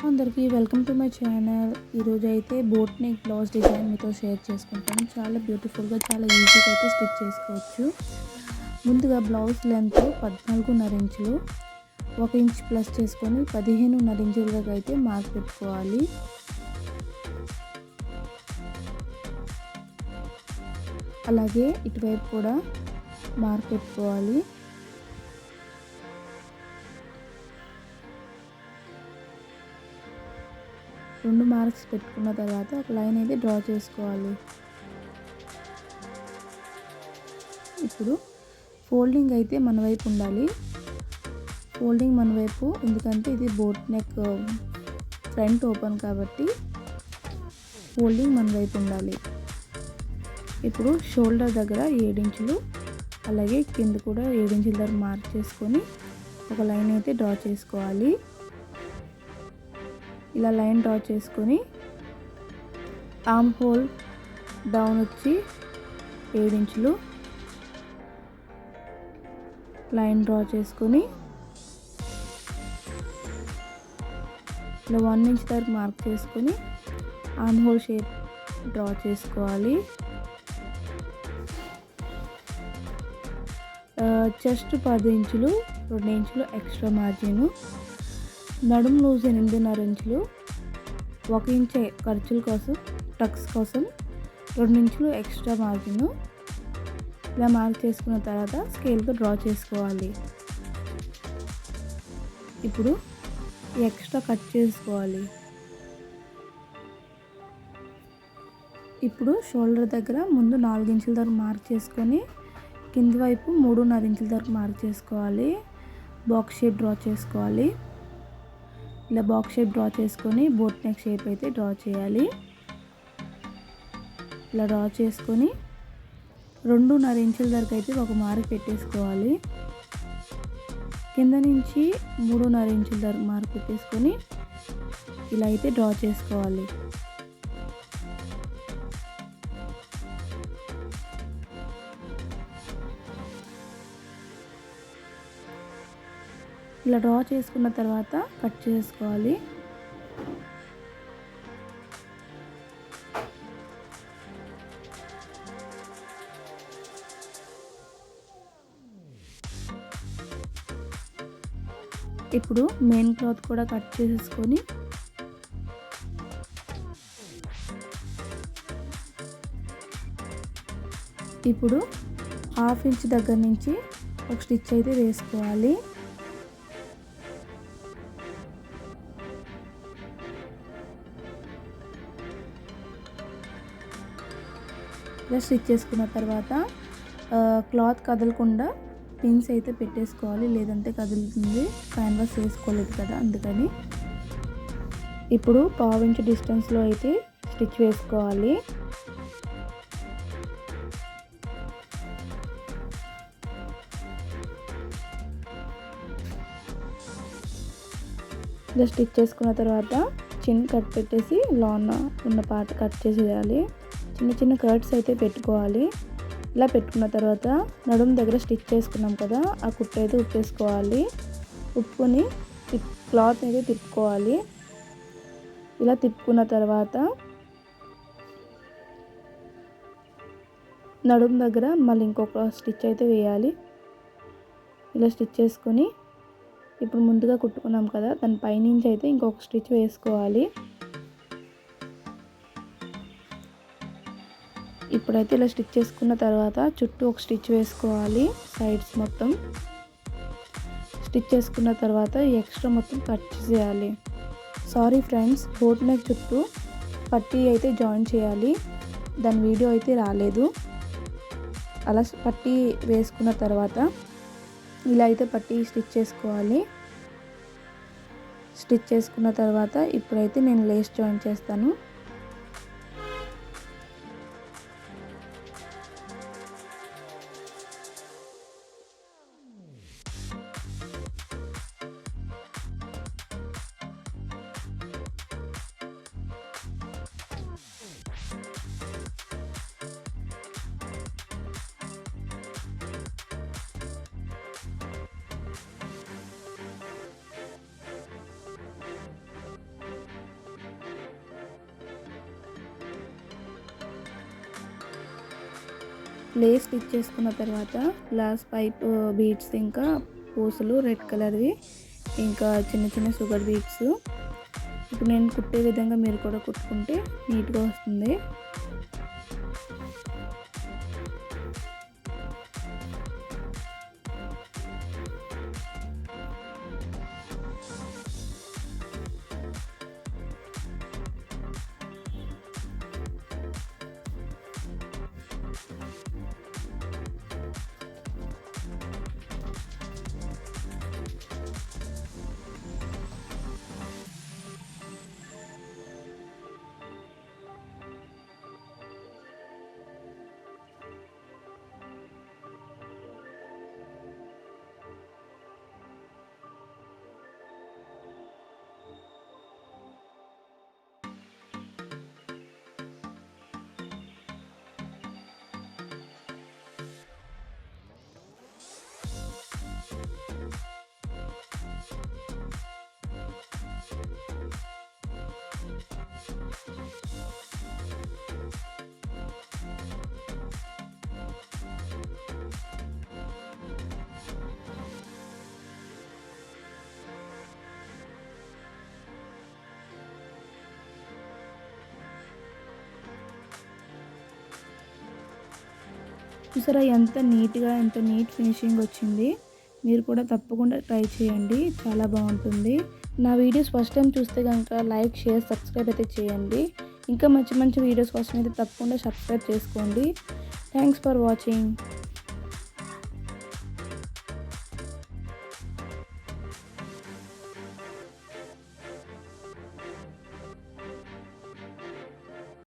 అందరికీ welcome to my channel. ఈరోజు అయితే బోట్ నెక్ బ్లౌజ్ డిజైన్ మీతో షేర్ చేసుకుంటాను. చాలా బ్యూటిఫుల్గా చాలా ఈజీగా అయితే స్టిచ్ చేసుకోవచ్చు. ముందుగా బ్లౌజ్ లెంత్ 14.5 ఇంచులు, 1 ఇంచ్ ప్లస్ చేసుకొని 15.5 ఇంచులుగా అయితే మార్క్ పెట్టుకోవాలి. అలాగే ఇటువైపు కూడా మార్క్ పెట్టుకోవాలి. రెండు మార్క్స్ పెట్టుకున్న తర్వాత ఒక లైన్ అయితే డ్రా చేసుకోవాలి. ఇప్పుడు ఫోల్డింగ్ అయితే మన వైపు ఉండాలి. ఫోల్డింగ్ మన వైపు, ఎందుకంటే ఇది బోట్ నెక్ ఫ్రంట్ ఓపెన్ కాబట్టి ఫోల్డింగ్ మన వైపు ఉండాలి. ఇప్పుడు షోల్డర్ దగ్గర 7 ఇంచులు, అలాగే కింద కూడా 7 ఇంచుల దగ్గర మార్క్ చేసుకొని ఒక లైన్ అయితే డ్రా చేసుకోవాలి. ఇలా లైన్ డ్రా చేసుకొని ఆర్మ్ హోల్ డౌన్ వచ్చి 7 ఇంచులు లైన్ డ్రా చేసుకొని ఇలా 1 ఇంచ్ దగ్గర మార్క్ చేసుకొని ఆర్మ్ హోల్ షేప్ డ్రా చేసుకోవాలి. చెస్ట్ 10 ఇంచులు, 2 ఇంచులు ఎక్స్ట్రా మార్జిన్, నడుము లూజ్ 8.5 ఇంచులు, 1 ఇంచ్ ఖర్చుల కోసం టక్స్ కోసం 2 ఇంచులు ఎక్స్ట్రా మార్జిన్. ఇలా మార్క్ చేసుకున్న తర్వాత స్కేల్తో డ్రా చేసుకోవాలి. ఇప్పుడు ఎక్స్ట్రా కట్ చేసుకోవాలి. ఇప్పుడు షోల్డర్ దగ్గర ముందు 4 ఇంచుల దగ్గర మార్క్ చేసుకొని కింది వైపు 3.5 ఇంచుల దగ్గర మార్క్ చేసుకోవాలి. బాక్స్ షేప్ డ్రా చేసుకోవాలి. ఇలా బాక్స్ షేప్ డ్రా చేసుకొని బోట్ నెక్ షేప్ అయితే డ్రా చేయాలి. ఇలా డ్రా చేసుకొని 2.5 ఇంచుల వరకు అయితే ఒక మార్క్ పెట్టేసుకోవాలి. కింద నుంచి 3.5 ఇంచుల వరకు మార్క్ పెట్టేసుకొని ఇలా అయితే డ్రా చేసుకోవాలి. ఇలా డ్రా చేసుకున్న తర్వాత కట్ చేసుకోవాలి. ఇప్పుడు మెయిన్ క్లాత్ కూడా కట్ చేసేసుకొని ఇప్పుడు 1/2 ఇంచ్ దగ్గర నుంచి ఒక స్టిచ్ అయితే వేసుకోవాలి. ఇలా స్టిచ్ చేసుకున్న తర్వాత క్లాత్ కదలకుండా పిన్స్ అయితే పెట్టేసుకోవాలి, లేదంటే కదులుతుంది. క్యాన్వాస్ వేసుకోలేదు కదా, అందుకని. ఇప్పుడు 1/2 ఇంచ్ డిస్టెన్స్లో అయితే స్టిచ్ వేసుకోవాలి. ఇలా స్టిచ్ చేసుకున్న తర్వాత చిన్న కట్ పెట్టేసి లాన్ ఉన్న పార్ట్ కట్ చేసేయాలి. చిన్న చిన్న కట్స్ అయితే పెట్టుకోవాలి. ఇలా పెట్టుకున్న తర్వాత నడుము దగ్గర స్టిచ్ చేసుకున్నాం కదా, ఆ కుట్టు అయితే ఉప్పేసుకోవాలి. ఉప్పుకొని క్లాత్ అయితే తిప్పుకోవాలి. ఇలా తిప్పుకున్న తర్వాత నడుము దగ్గర మళ్ళీ ఇంకొక స్టిచ్ అయితే వేయాలి. ఇలా స్టిచ్ చేసుకొని ఇప్పుడు ముందుగా కుట్టుకున్నాం కదా, దాని పైనుంచి అయితే ఇంకొక స్టిచ్ వేసుకోవాలి. ఇప్పుడైతే ఇలా స్టిచ్ చేసుకున్న తర్వాత చుట్టూ ఒక స్టిచ్ వేసుకోవాలి. సైడ్స్ మొత్తం స్టిచ్ చేసుకున్న తర్వాత ఎక్స్ట్రా మొత్తం కట్ చేయాలి. సారీ ఫ్రెండ్స్, బోట్ నెక్ చుట్టూ పట్టీ అయితే జాయిన్ చేయాలి. దాని వీడియో అయితే రాలేదు. అలా పట్టీ వేసుకున్న తర్వాత ఇలా అయితే పట్టీ స్టిచ్ చేసుకోవాలి. స్టిచ్ చేసుకున్న తర్వాత ఇప్పుడైతే నేను లేస్ జాయిన్ చేస్తాను. లేస్ స్టిచ్ చేసుకున్న తర్వాత గ్లాస్ పైప్ బీడ్స్, ఇంకా పూసలు రెడ్ కలర్వి, ఇంకా చిన్న చిన్న షుగర్ బీడ్స్. ఇప్పుడు నేను కుట్టే విధంగా మీరు కూడా కుట్టుకుంటే నీట్గా వస్తుంది. చూసారా ఎంత నీట్గా, ఎంత నీట్ ఫినిషింగ్ వచ్చింది. మీరు కూడా తప్పకుండా ట్రై చేయండి, చాలా బాగుంటుంది. నా వీడియోస్ ఫస్ట్ టైం చూస్తే కనుక లైక్, షేర్, సబ్స్క్రైబ్ అయితే చేయండి. ఇంకా మంచి మంచి వీడియోస్ కోసం అయితే తప్పకుండా సబ్స్క్రైబ్ చేసుకోండి. Thanks for watching.